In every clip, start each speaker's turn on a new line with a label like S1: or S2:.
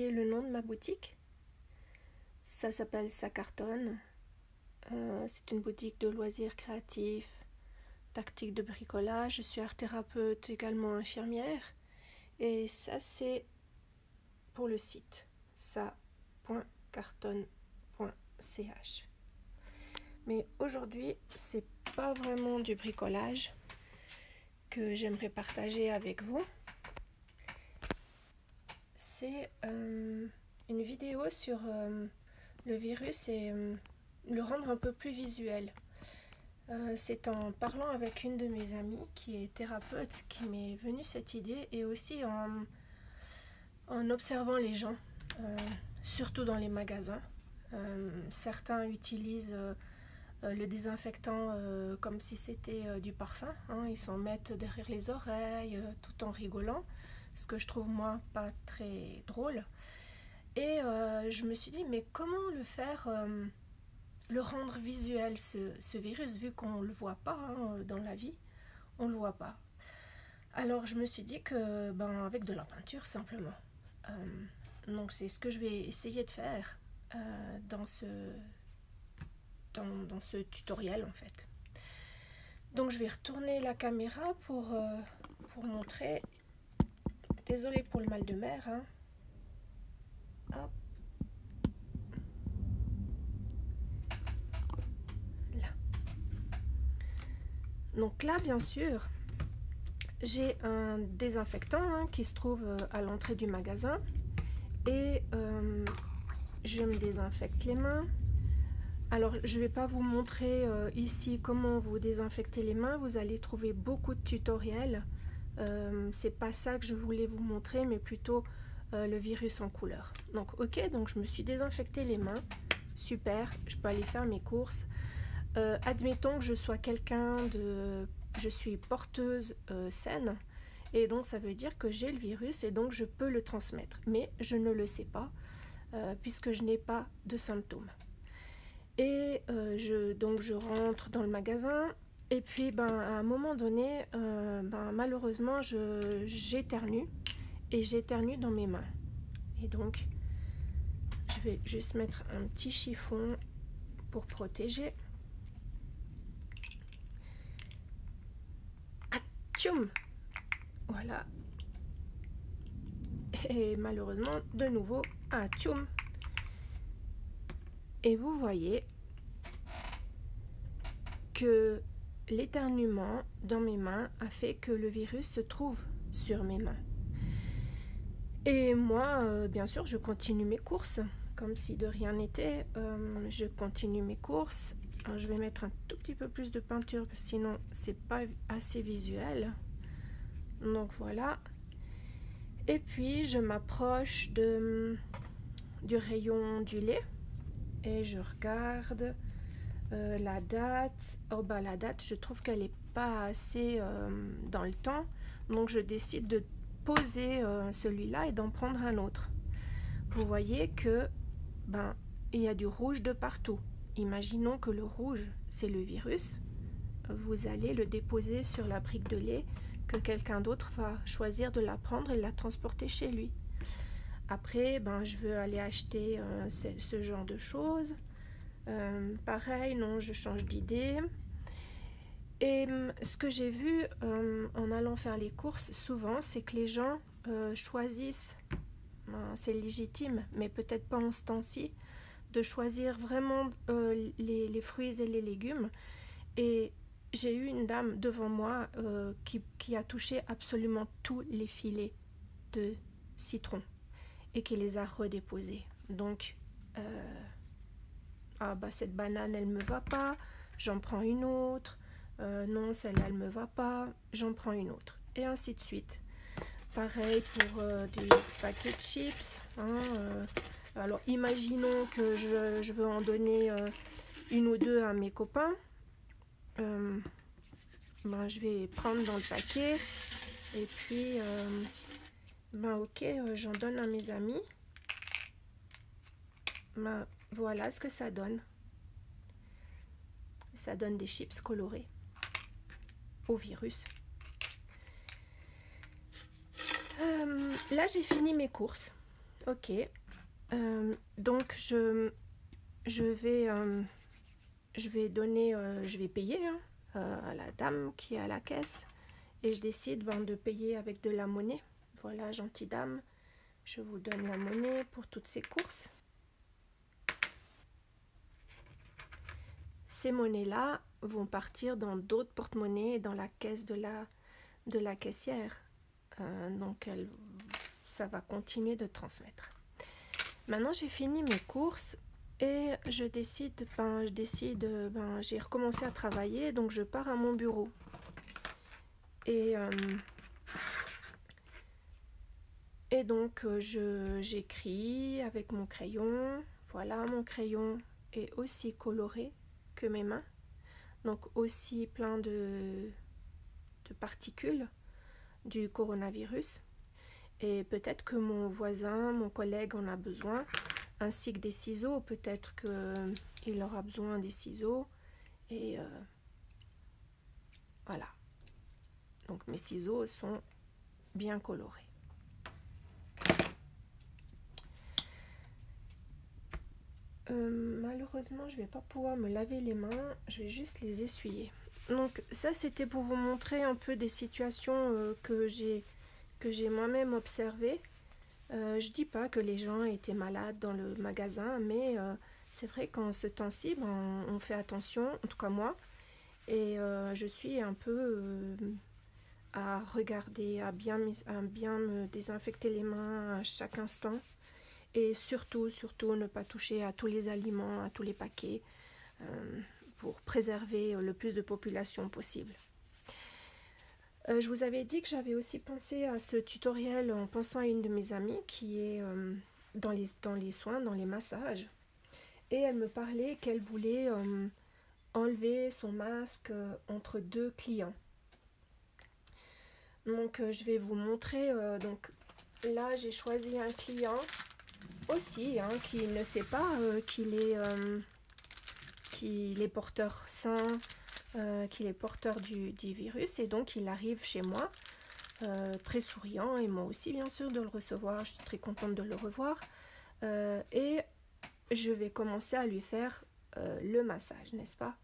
S1: Et le nom de ma boutique, ça s'appelle Ça Cartonne. C'est une boutique de loisirs créatifs, tactiques de bricolage. Je suis art thérapeute, également infirmière. Et ça, c'est pour le site ça.cartonne.ch. Mais aujourd'hui, c'est pas vraiment du bricolage que j'aimerais partager avec vous. C'est une vidéo sur le virus et le rendre un peu plus visuel. C'est en parlant avec une de mes amies qui est thérapeute qui m'est venue cette idée, et aussi en observant les gens, surtout dans les magasins. Certains utilisent le désinfectant comme si c'était du parfum, hein. Ils s'en mettent derrière les oreilles tout en rigolant, ce que je trouve moi pas très drôle. Et je me suis dit, mais comment le faire, le rendre visuel, ce virus, vu qu'on ne le voit pas, hein, dans la vie, on ne le voit pas. Alors je me suis dit que, avec de la peinture simplement. Donc c'est ce que je vais essayer de faire dans ce tutoriel en fait. Donc je vais retourner la caméra pour montrer. Désolée pour le mal de mer, hein. Hop. Là. Donc là, bien sûr, j'ai un désinfectant, hein, qui se trouve à l'entrée du magasin. Et je me désinfecte les mains. Alors, je ne vais pas vous montrer ici comment vous désinfectez les mains. Vous allez trouver beaucoup de tutoriels. C'est pas ça que je voulais vous montrer, mais plutôt le virus en couleur. Donc, ok, donc je me suis désinfecté les mains. Super, je peux aller faire mes courses. Admettons que je sois quelqu'un de... Je suis porteuse saine. Et donc, ça veut dire que j'ai le virus et donc je peux le transmettre. Mais je ne le sais pas puisque je n'ai pas de symptômes. Et donc je rentre dans le magasin, et puis à un moment donné, malheureusement, j'éternue, et j'éternue dans mes mains. Et donc, je vais juste mettre un petit chiffon pour protéger. Atchoum! Voilà. Et malheureusement, de nouveau, atchoum! Et vous voyez que l'éternuement dans mes mains a fait que le virus se trouve sur mes mains. Et moi, bien sûr, je continue mes courses, comme si de rien n'était. Je continue mes courses. Alors, je vais mettre un tout petit peu plus de peinture, parce que sinon, c'est pas assez visuel. Donc voilà. Et puis, je m'approche du rayon du lait. Et je regarde la date. Oh la date, je trouve qu'elle n'est pas assez dans le temps. Donc, je décide de poser celui-là et d'en prendre un autre. Vous voyez que il y a du rouge de partout. Imaginons que le rouge, c'est le virus. Vous allez le déposer sur la brique de lait que quelqu'un d'autre va choisir de la prendre et de la transporter chez lui. Après, je veux aller acheter ce genre de choses. Pareil, non, je change d'idée. Et ce que j'ai vu en allant faire les courses, souvent, c'est que les gens choisissent, c'est légitime, mais peut-être pas en ce temps-ci, de choisir vraiment les fruits et les légumes. Et j'ai eu une dame devant moi qui a touché absolument tous les filets de citron et qui les a redéposés. Donc, cette banane, elle me va pas, j'en prends une autre. Non, celle-là, elle me va pas, j'en prends une autre. Et ainsi de suite. Pareil pour des paquets de chips. Alors, imaginons que je veux en donner une ou deux à mes copains. Je vais prendre dans le paquet. Et puis, ok, j'en donne à mes amis. Voilà ce que ça donne. Ça donne des chips colorés au virus. Là, j'ai fini mes courses. Ok. Donc je vais donner, je vais payer hein, à la dame qui est à la caisse et je décide de payer avec de la monnaie. Voilà, gentille dame, je vous donne la monnaie pour toutes ces courses. Ces monnaies-là vont partir dans d'autres porte-monnaies dans la caisse de la caissière. Donc ça va continuer de transmettre. Maintenant j'ai fini mes courses et j'ai recommencé à travailler, donc je pars à mon bureau. Et donc j'écris avec mon crayon. Voilà, mon crayon est aussi coloré que mes mains, donc aussi plein de particules du coronavirus. Et peut-être que mon voisin, mon collègue en a besoin, ainsi que des ciseaux. Peut-être qu'il aura besoin des ciseaux. Et voilà. Donc mes ciseaux sont bien colorés. Malheureusement, je ne vais pas pouvoir me laver les mains. Je vais juste les essuyer. Donc ça, c'était pour vous montrer un peu des situations que j'ai moi-même observées. Je dis pas que les gens étaient malades dans le magasin, mais c'est vrai qu'en ce temps-ci, on fait attention, en tout cas moi, et je suis un peu à regarder, à bien me désinfecter les mains à chaque instant, et surtout ne pas toucher à tous les aliments, à tous les paquets, pour préserver le plus de population possible. Je vous avais dit que j'avais aussi pensé à ce tutoriel en pensant à une de mes amies qui est dans les soins, dans les massages. Et elle me parlait qu'elle voulait enlever son masque entre deux clients. Donc je vais vous montrer. Donc là j'ai choisi un client aussi qui ne sait pas qu'il est porteur sain, qu'il est porteur du virus, et donc il arrive chez moi très souriant, et moi aussi bien sûr de le recevoir. Je suis très contente de le revoir et je vais commencer à lui faire le massage, n'est-ce pas?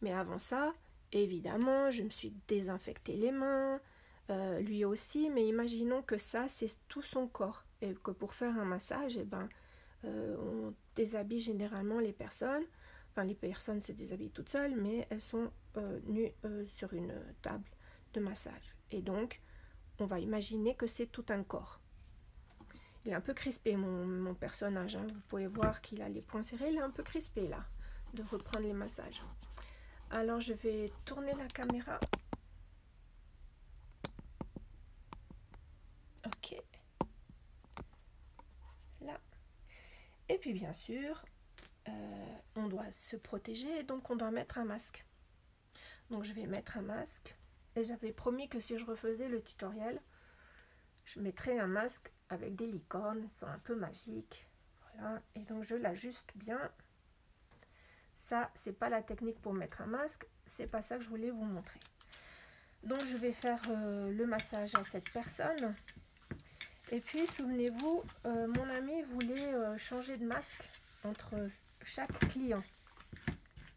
S1: Mais avant ça, évidemment, je me suis désinfecté les mains, lui aussi, mais imaginons que ça c'est tout son corps, et que pour faire un massage, on déshabille généralement les personnes. Enfin, les personnes se déshabillent toutes seules, mais elles sont nues sur une table de massage. Et donc, on va imaginer que c'est tout un corps. Il est un peu crispé, mon personnage. Vous pouvez voir qu'il a les poings serrés. Il est un peu crispé, là, de reprendre les massages. Alors, je vais tourner la caméra. Ok. Là. Et puis, bien sûr, on doit se protéger, donc on doit mettre un masque. Donc je vais mettre un masque, et j'avais promis que si je refaisais le tutoriel, je mettrais un masque avec des licornes, ils sont un peu magiques. Voilà, et donc je l'ajuste bien. Ça, c'est pas la technique pour mettre un masque, c'est pas ça que je voulais vous montrer. Donc je vais faire le massage à cette personne. Et puis souvenez-vous, mon ami voulait changer de masque entre chaque client.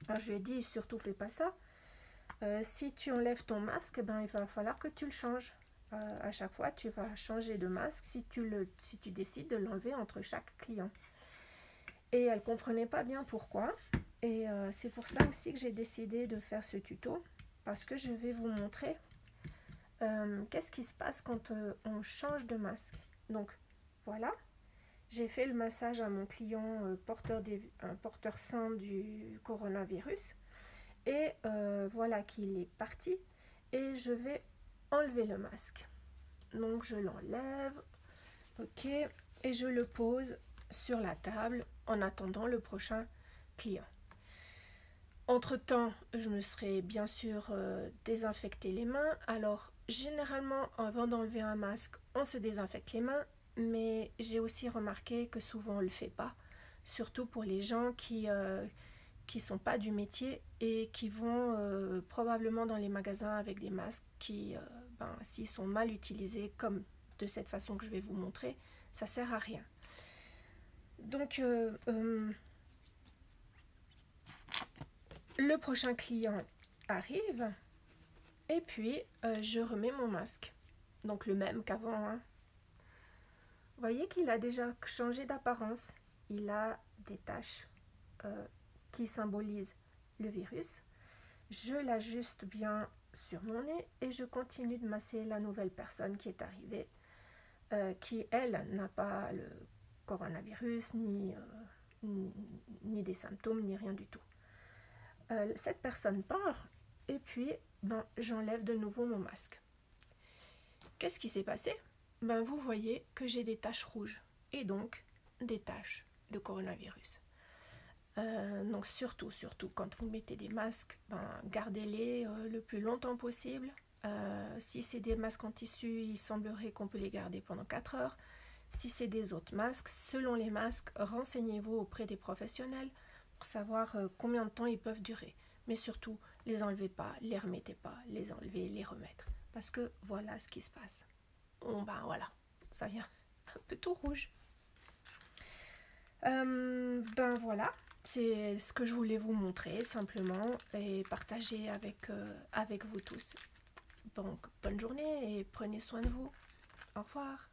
S1: Alors je lui ai dit surtout fais pas ça. Si tu enlèves ton masque, il va falloir que tu le changes. À chaque fois, tu vas changer de masque si tu décides de l'enlever entre chaque client. Et elle ne comprenait pas bien pourquoi. Et c'est pour ça aussi que j'ai décidé de faire ce tuto, parce que je vais vous montrer qu'est-ce qui se passe quand on change de masque. Donc voilà, j'ai fait le massage à mon client porteur sain du coronavirus. Et voilà qu'il est parti, et je vais enlever le masque. Donc je l'enlève, ok, et je le pose sur la table en attendant le prochain client. Entre temps, je me serai bien sûr désinfecté les mains. Alors généralement, avant d'enlever un masque, on se désinfecte les mains, mais j'ai aussi remarqué que souvent on ne le fait pas, surtout pour les gens qui sont pas du métier et qui vont probablement dans les magasins avec des masques qui, s'ils sont mal utilisés comme de cette façon que je vais vous montrer, ça sert à rien. Donc, le prochain client arrive et puis je remets mon masque. Donc le même qu'avant, hein. Vous voyez qu'il a déjà changé d'apparence. Il a des taches qui symbolisent le virus. Je l'ajuste bien sur mon nez et je continue de masser la nouvelle personne qui est arrivée, qui, elle, n'a pas le coronavirus, ni des symptômes, ni rien du tout. Cette personne part et puis j'enlève de nouveau mon masque. Qu'est-ce qui s'est passé? Vous voyez que j'ai des taches rouges et donc des taches de coronavirus. Donc surtout quand vous mettez des masques, gardez-les le plus longtemps possible. Si c'est des masques en tissu, il semblerait qu'on peut les garder pendant 4 heures. Si c'est des autres masques, selon les masques, renseignez-vous auprès des professionnels pour savoir combien de temps ils peuvent durer. Mais surtout, les enlevez pas, les remettez pas, les enlever, les remettre. Parce que voilà ce qui se passe. Voilà, ça vient un peu tout rouge. Voilà, c'est ce que je voulais vous montrer simplement et partager avec vous tous. Donc, bonne journée et prenez soin de vous. Au revoir.